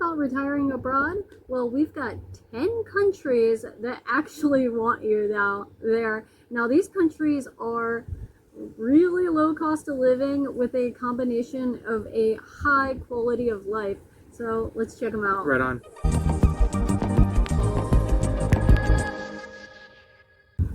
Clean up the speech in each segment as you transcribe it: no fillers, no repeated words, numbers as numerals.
about retiring abroad? Well, we've got 10 countries that actually want you there. Now, these countries are really low cost of living with a combination of a high quality of life. So let's check them out. Right on.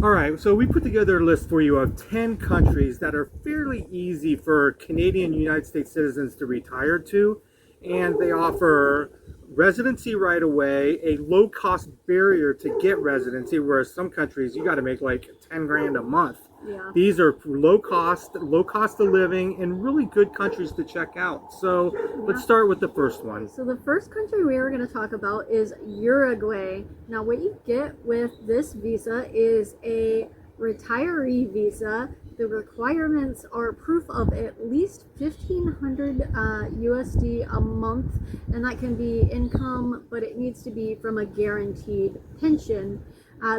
All right, so we put together a list for you of 10 countries that are fairly easy for Canadian United States citizens to retire to, and they offer residency right away, a low-cost barrier to get residency, whereas some countries you got to make like 10 grand a month. Yeah. These are low cost of living, and really good countries to check out. So let's start with the first one. So the first country we are going to talk about is Uruguay. Now, what you get with this visa is a retiree visa. The requirements are proof of at least 1,500 USD a month, and that can be income, but it needs to be from a guaranteed pension.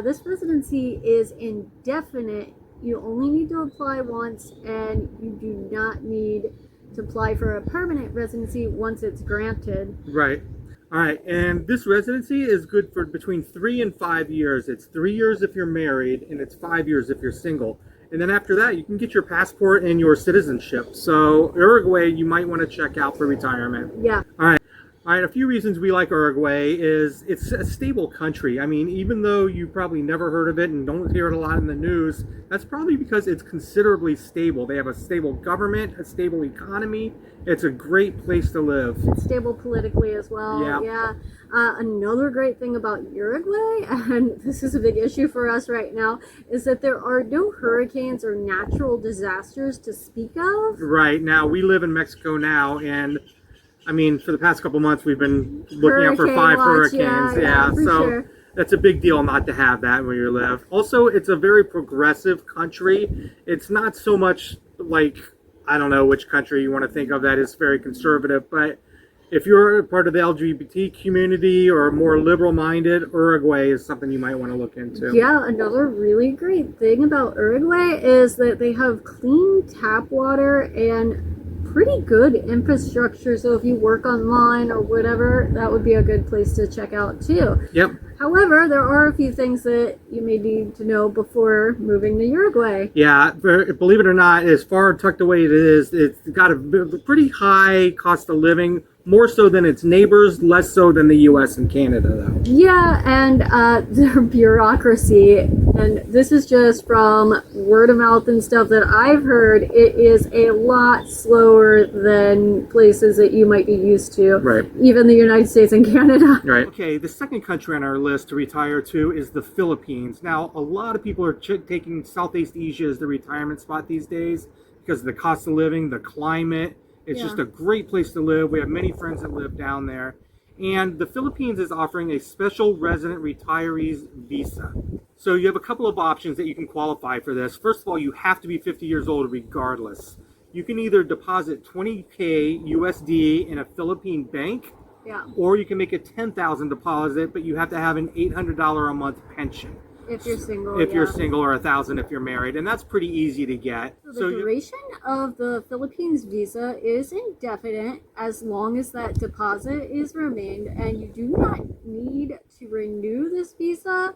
This residency is indefinite. You only need to apply once, and you do not need to apply for a permanent residency once it's granted. Right. All right, and this residency is good for between 3 and 5 years. It's 3 years if you're married, and it's 5 years if you're single. And then after that, you can get your passport and your citizenship. So Uruguay, you might want to check out for retirement. Yeah. All right. All right, a few reasons we like Uruguay is it's a stable country. I mean, even though you probably never heard of it and don't hear it a lot in the news, that's probably because it's considerably stable. They have a stable government, a stable economy. It's a great place to live. It's stable politically as well. Yeah. Another great thing about Uruguay, and this is a big issue for us right now, is that there are no hurricanes or natural disasters to speak of. Right. Now, we live in Mexico now, and I mean, for the past couple months, we've been looking out for 5 hurricanes. Yeah, so sure. That's a big deal not to have that where you live. Also, it's a very progressive country. It's not so much like, I don't know which country you want to think of that is very conservative, but if you're part of the LGBT community or more liberal-minded, Uruguay is something you might want to look into. Yeah, another really great thing about Uruguay is that they have clean tap water and pretty good infrastructure, so if you work online or whatever, that would be a good place to check out too. Yep. However, there are a few things that you may need to know before moving to Uruguay. Yeah, believe it or not, as far tucked away it is, it's got a pretty high cost of living, more so than its neighbors, less so than the U.S. and Canada, though. Yeah, and their bureaucracy, and this is just from word of mouth and stuff that I've heard, it is a lot slower than places that you might be used to. Right. Even the United States and Canada. Right. Okay, the second country on our list to retire to is the Philippines. Now, a lot of people are taking Southeast Asia as the retirement spot these days because of the cost of living, the climate. It's just a great place to live. We have many friends that live down there. And the Philippines is offering a special resident retirees visa. So you have a couple of options that you can qualify for this. First of all, you have to be 50 years old regardless. You can either deposit 20K USD in a Philippine bank, or you can make a $10,000 deposit, but you have to have an $800 a month pension. If you're single, if you're single, or $1,000 if you're married, and that's pretty easy to get. So the duration of the Philippines visa is indefinite as long as that deposit is remained, and you do not need to renew this visa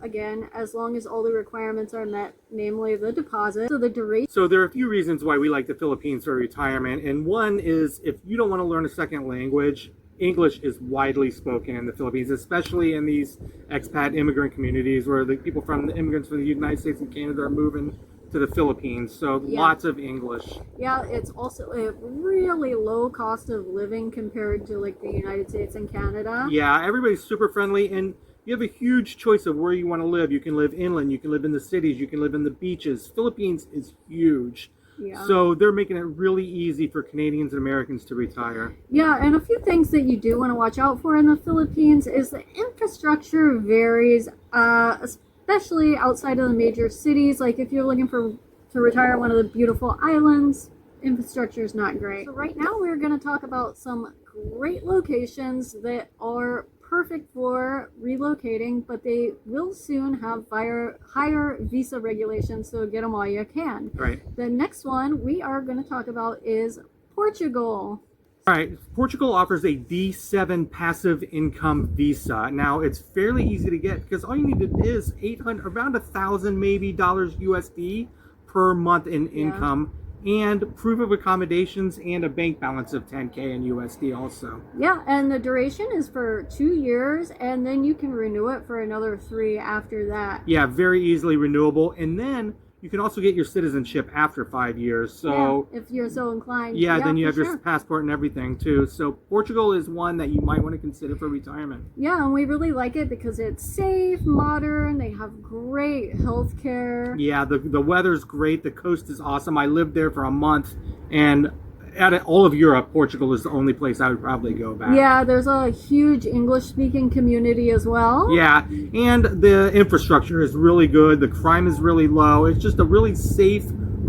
again as long as all the requirements are met, namely the deposit. So the duration. So there are a few reasons why we like the Philippines for retirement, and one is if you don't want to learn a second language, English is widely spoken in the Philippines, especially in these expat immigrant communities where the people from the immigrants from the United States and Canada are moving to the Philippines. So lots of English. Yeah, it's also a really low cost of living compared to like the United States and Canada. Yeah, everybody's super friendly, and you have a huge choice of where you want to live. You can live inland, you can live in the cities, you can live in the beaches. Philippines is huge. Yeah. So they're making it really easy for Canadians and Americans to retire. Yeah, and a few things that you do want to watch out for in the Philippines is the infrastructure varies, especially outside of the major cities. Like if you're looking to retire on one of the beautiful islands, infrastructure is not great. So right now we're going to talk about some great locations that are perfect for relocating, but they will soon have higher visa regulations, so get them while you can. Right. The next one we are going to talk about is Portugal. All right, Portugal offers a D7 passive income visa. Now it's fairly easy to get because all you need is 800, around 1,000 maybe dollars USD per month in income, and proof of accommodations and a bank balance of 10K in USD also. Yeah, and the duration is for 2 years, and then you can renew it for another 3 after that. Yeah, very easily renewable, and then you can also get your citizenship after 5 years. So if you're so inclined. yeah, then you have your passport and everything too. So Portugal is one that you might want to consider for retirement. Yeah, and we really like it because it's safe, modern, they have great health care. Yeah, the weather's great, the coast is awesome. I lived there for a month, and out of all of Europe, Portugal is the only place I would probably go back. Yeah, there's a huge English-speaking community as well. Yeah, and the infrastructure is really good. The crime is really low. It's just a really safe,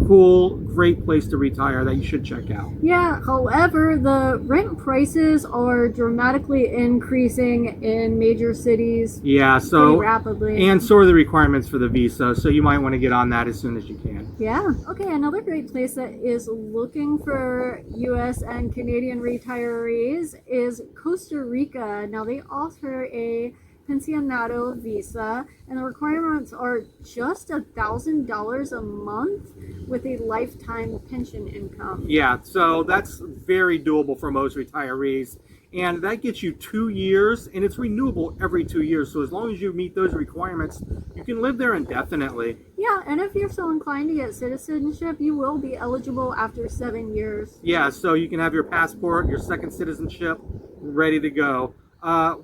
cool, great place to retire that you should check out. Yeah, however, the rent prices are dramatically increasing in major cities. Yeah, so pretty rapidly. And so are the requirements for the visa, so you might want to get on that as soon as you can. Yeah. Okay, another great place that is looking for US and Canadian retirees is Costa Rica. Now they offer a pensionado visa, and the requirements are just $1,000 a month with a lifetime pension income. Yeah, so that's very doable for most retirees, and that gets you 2 years, and it's renewable every 2 years. So as long as you meet those requirements, you can live there indefinitely. Yeah, and if you're so inclined to get citizenship, you will be eligible after 7 years. Yeah, so you can have your passport, your second citizenship, ready to go.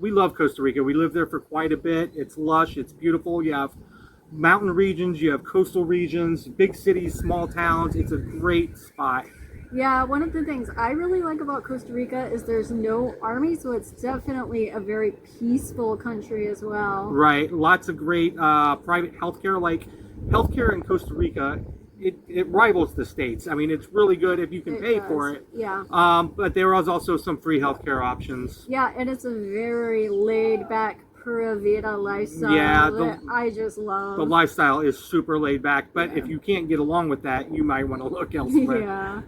We love Costa Rica. We lived there for quite a bit. It's lush, it's beautiful. You have mountain regions, you have coastal regions, big cities, small towns. It's a great spot. Yeah, one of the things I really like about Costa Rica is there's no army, so it's definitely a very peaceful country as well. Right, lots of great private healthcare. Like healthcare in Costa Rica, it rivals the States. I mean, it's really good if you can pay for it. Yeah. But there is also some free healthcare options. Yeah, and it's a very laid back Pura Vida lifestyle that I just love. The lifestyle is super laid back, but if you can't get along with that, you might want to look elsewhere. Yeah.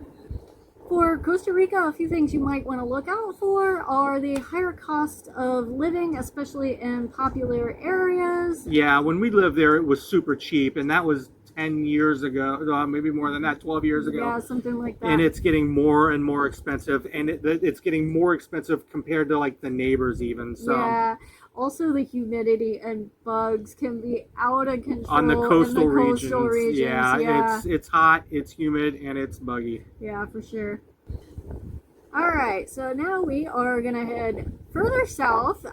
For Costa Rica, a few things you might want to look out for are the higher cost of living, especially in popular areas. Yeah, when we lived there, it was super cheap, and that was 10 years ago, maybe more than that, 12 years ago. Yeah, something like that. And it's getting more and more expensive, and it's getting more expensive compared to like the neighbors even. So yeah. Also, the humidity and bugs can be out of control on the coastal regions. Yeah, it's hot, it's humid, and it's buggy. Yeah, for sure. All right, so now we are going to head further south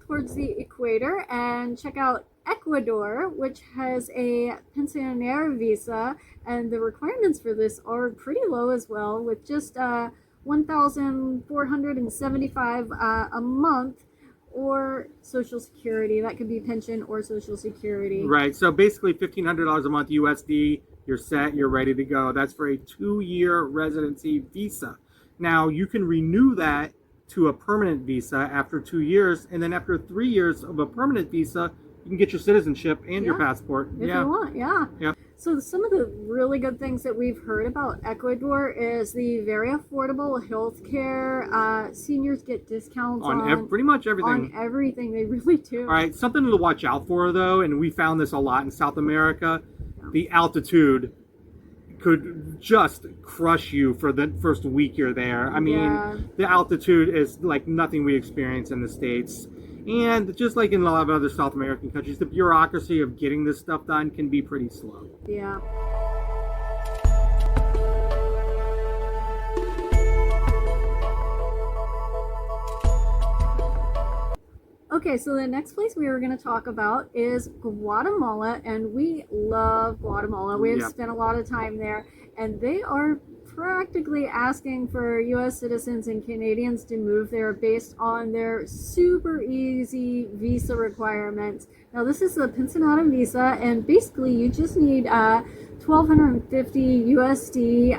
towards the equator and check out Ecuador, which has a pensioner visa, and the requirements for this are pretty low as well, with just $1,475 a month, or Social Security. That could be pension or Social Security. Right, so basically $1,500 a month USD, you're set, you're ready to go. That's for a 2-year residency visa. Now, you can renew that to a permanent visa after 2 years, and then after 3 years of a permanent visa, you can get your citizenship and your passport. If you want, yeah. So some of the really good things that we've heard about Ecuador is the very affordable health care. Seniors get discounts on pretty much everything. On everything, they really do. All right, something to watch out for, though, and we found this a lot in South America, the altitude could just crush you for the first week you're there. I mean, the altitude is like nothing we experience in the States. And just like in a lot of other South American countries, the bureaucracy of getting this stuff done can be pretty slow. Yeah. Okay, so the next place we were going to talk about is Guatemala, and we love Guatemala. We have spent a lot of time there, and they are practically asking for U.S. citizens and Canadians to move there based on their super easy visa requirements. Now, this is a pensionado visa, and basically you just need $1,250 USD,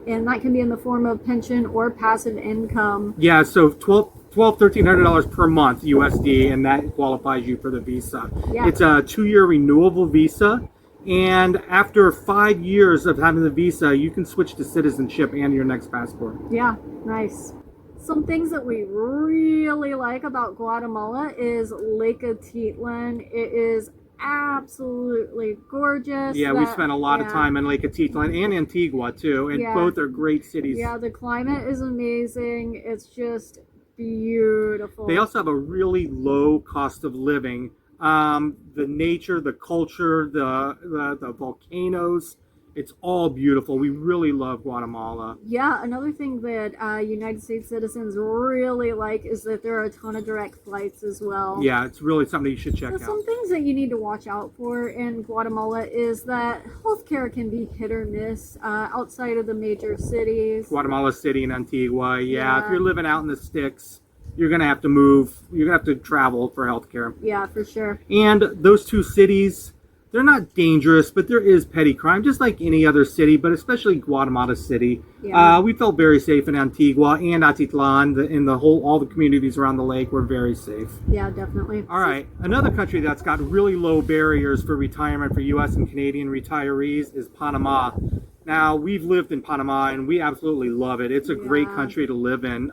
and that can be in the form of pension or passive income. Yeah, so $1,300 per month USD, and that qualifies you for the visa. Yeah. It's a 2-year renewable visa, And after 5 years of having the visa, you can switch to citizenship and your next passport. Yeah, nice. Some things that we really like about Guatemala is Lake Atitlan. It is absolutely gorgeous. Yeah, we spent a lot of time in Lake Atitlan and Antigua too, and both are great cities. Yeah, the climate is amazing. It's just beautiful. They also have a really low cost of living. The nature, the culture, the volcanoes, it's all beautiful. We really love Guatemala. Yeah, another thing that United States citizens really like is that there are a ton of direct flights as well. Yeah, it's really something you should check out. Some things that you need to watch out for in Guatemala is that healthcare can be hit or miss outside of the major cities. Guatemala City and Antigua, yeah. If you're living out in the sticks, you're going to have to move. You're going to have to travel for healthcare. Yeah, for sure. And those two cities, they're not dangerous, but there is petty crime, just like any other city, but especially Guatemala City. Yeah. We felt very safe in Antigua and Atitlan. All the communities around the lake were very safe. Yeah, definitely. All right. Another country that's got really low barriers for retirement for U.S. and Canadian retirees is Panama. Now, we've lived in Panama, and we absolutely love it. It's a great country to live in.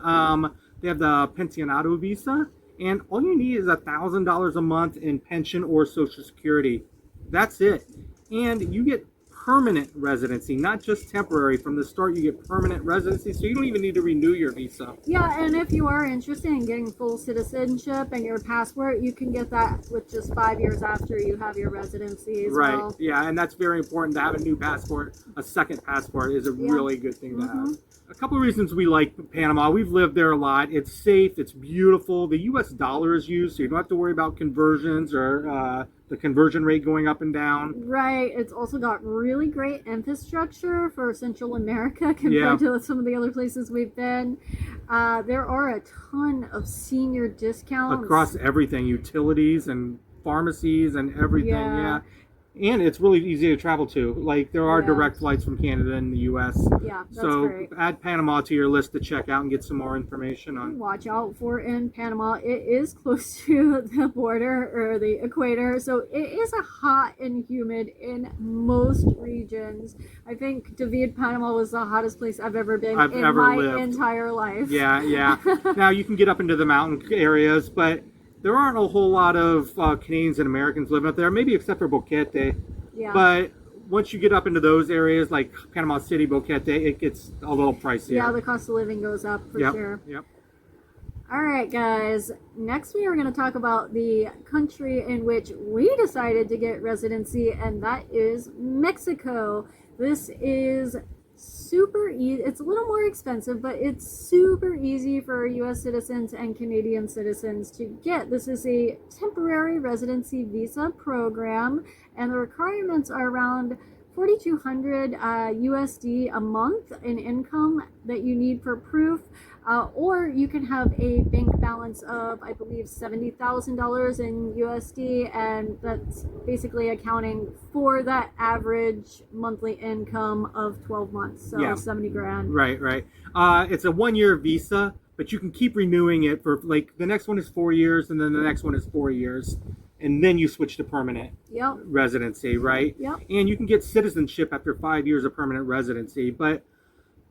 They have the pensionado visa, and all you need is $1,000 a month in pension or Social Security. That's it. And you get permanent residency, not just temporary. From the start, you get permanent residency, so you don't even need to renew your visa. Yeah, and if you are interested in getting full citizenship and your passport, you can get that with just 5 years after you have your residency as well. Right, yeah, and that's very important to have a new passport. A second passport is a really good thing to have. A couple of reasons we like Panama. We've lived there a lot. It's safe. It's beautiful. The U.S. dollar is used, so you don't have to worry about conversions or the conversion rate going up and down. Right. It's also got really great infrastructure for Central America compared to some of the other places we've been. There are a ton of senior discounts. Across everything, utilities and pharmacies and everything, yeah. And it's really easy to travel to. Like, there are direct flights from Canada and the U.S. Yeah, that's so great. Add Panama to your list to check out and get some more information on. Watch out for in Panama. It is close to the border or the equator, so it is hot and humid in most regions. I think David, Panama was the hottest place I've ever been in my entire life. Yeah, yeah. Now, you can get up into the mountain areas, but there aren't a whole lot of Canadians and Americans living up there, maybe except for Boquete. Yeah. But once you get up into those areas, like Panama City, Boquete, it gets a little pricier. Yeah, the cost of living goes up for sure. Yep. All right, guys. Next, we are going to talk about the country in which we decided to get residency, and that is Mexico. This is super easy. It's a little more expensive, but it's super easy for U.S. citizens and Canadian citizens to get. This is a temporary residency visa program, and the requirements are around 4,200 USD a month in income that you need for proof. Or you can have a bank balance of, I believe, $70,000 in USD, and that's basically accounting for that average monthly income of 12 months, so 70 grand. Right. It's a 1-year visa, but you can keep renewing it for, like, the next one is 4 years, and then the next one is 4 years, and then you switch to permanent residency, right? Yep. And you can get citizenship after 5 years of permanent residency, but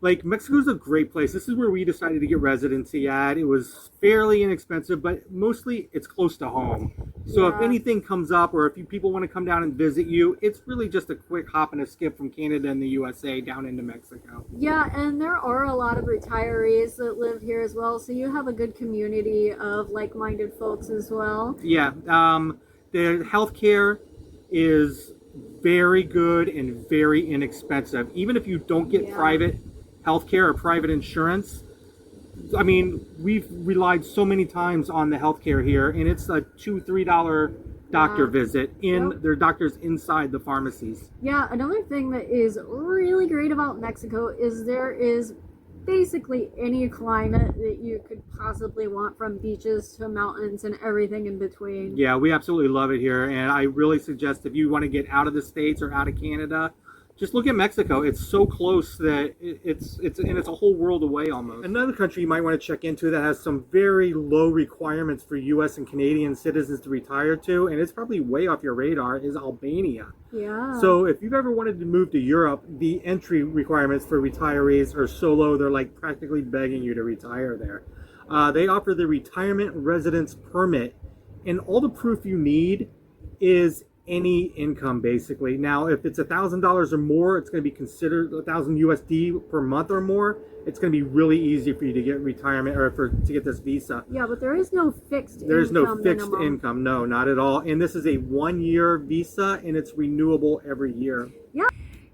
like, Mexico's a great place. This is where we decided to get residency at. It was fairly inexpensive, but mostly it's close to home. So if anything comes up, or if people want to come down and visit you, it's really just a quick hop and a skip from Canada and the USA down into Mexico. Yeah, and there are a lot of retirees that live here as well, so you have a good community of like-minded folks as well. Yeah, the healthcare is very good and very inexpensive. Even if you don't get private healthcare or private insurance, I mean, we've relied so many times on the healthcare here, and it's a $2-3 doctor visit in their doctors inside the pharmacies. Yeah, another thing that is really great about Mexico is there is basically any climate that you could possibly want, from beaches to mountains and everything in between. Yeah, we absolutely love it here, and I really suggest if you want to get out of the States or out of Canada, Just look at Mexico. It's so close that it's a whole world away almost. Another country you might want to check into that has some very low requirements for U.S. and Canadian citizens to retire to, and it's probably way off your radar, is Albania. Yeah. So if you've ever wanted to move to Europe, the entry requirements for retirees are so low, they're like practically begging you to retire there. They offer the retirement residence permit, and all the proof you need is any income basically. Now, if it's $1,000 or more, it's going to be considered 1,000 USD per month or more. It's going to be really easy for you to get retirement or to get this visa. Yeah, but there is no fixed income. There is no fixed minimum. income. No, not at all. And this is a 1-year visa, and it's renewable every year.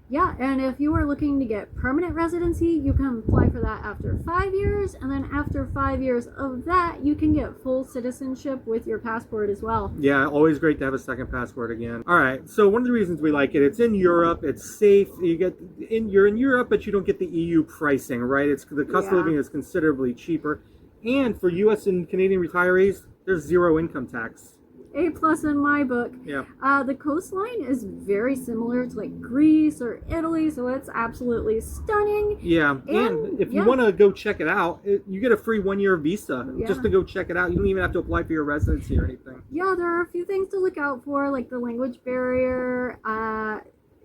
Yeah, and if you are looking to get permanent residency, you can apply for that after 5 years, and then after 5 years of that, you can get full citizenship with your passport as well. Yeah, always great to have a second passport again. All right, so one of the reasons we like it's in Europe, it's safe. You're in Europe, but you don't get the EU pricing, right? The cost of living is considerably cheaper, and for U.S. and Canadian retirees, there's zero income tax. A+ in my book. Yeah. The coastline is very similar to like Greece or Italy, so it's absolutely stunning. Yeah, and if you want to go check it out, you get a free 1-year visa just to go check it out. You don't even have to apply for your residency or anything. Yeah, there are a few things to look out for, like the language barrier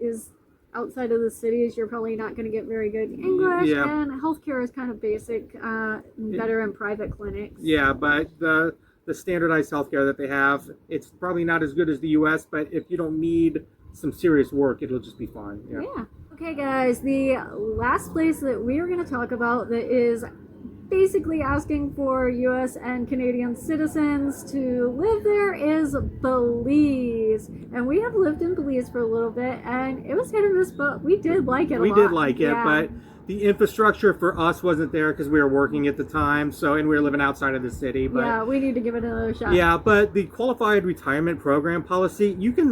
is outside of the cities. You're probably not going to get very good English, and healthcare is kind of basic, better in private clinics. Yeah, but the standardized healthcare that they have, it's probably not as good as the U.S., but if you don't need some serious work, it'll just be fine. Yeah. Okay, guys, the last place that we are going to talk about that is basically asking for U.S. and Canadian citizens to live there is Belize. And we have lived in Belize for a little bit, and it was hit or miss, but we did like it a lot. We did like it, but the infrastructure for us wasn't there because we were working at the time, and we were living outside of the city. But yeah, we need to give it another shot. Yeah, but the qualified retirement program policy, you can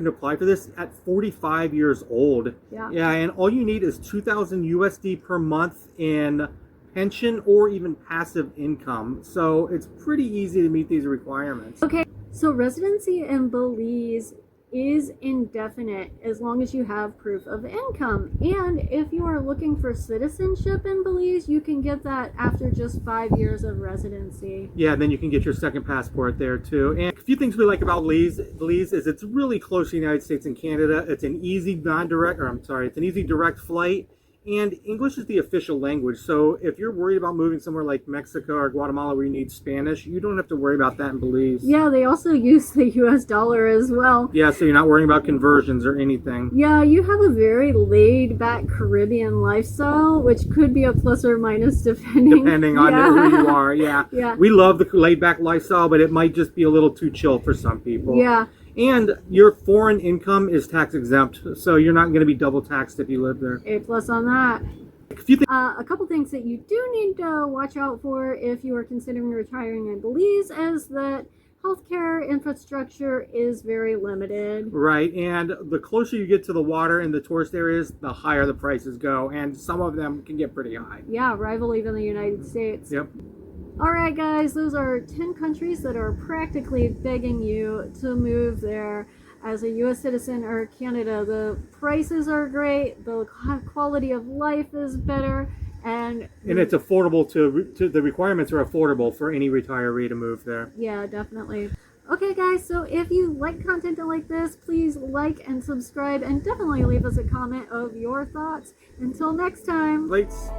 apply for this at 45 years old. Yeah, and all you need is 2,000 USD per month in pension or even passive income. So it's pretty easy to meet these requirements. Okay, so residency in Belize is indefinite as long as you have proof of income. And if you are looking for citizenship in Belize, you can get that after just 5 years of residency. Yeah, then you can get your second passport there too. And a few things we like about Belize is it's really close to the United States and Canada. It's an easy direct flight. And English is the official language, so if you're worried about moving somewhere like Mexico or Guatemala where you need Spanish, you don't have to worry about that in Belize. Yeah, they also use the US dollar as well. Yeah, so you're not worrying about conversions or anything. Yeah, you have a very laid-back Caribbean lifestyle, which could be a plus or minus depending on who you are. Yeah. We love the laid-back lifestyle, but it might just be a little too chill for some people. Yeah. And your foreign income is tax exempt, so you're not going to be double taxed if you live there. A+ on that. A couple things that you do need to watch out for if you are considering retiring in Belize is that healthcare infrastructure is very limited. Right, and the closer you get to the water and the tourist areas, the higher the prices go, and some of them can get pretty high. Yeah, rival even the United States. Yep. Alright guys, those are 10 countries that are practically begging you to move there as a U.S. citizen or Canada. The prices are great, the quality of life is better, and it's affordable to the requirements are affordable for any retiree to move there. Yeah, definitely. Okay guys, so if you like content like this, please like and subscribe, and definitely leave us a comment of your thoughts. Until next time. Thanks.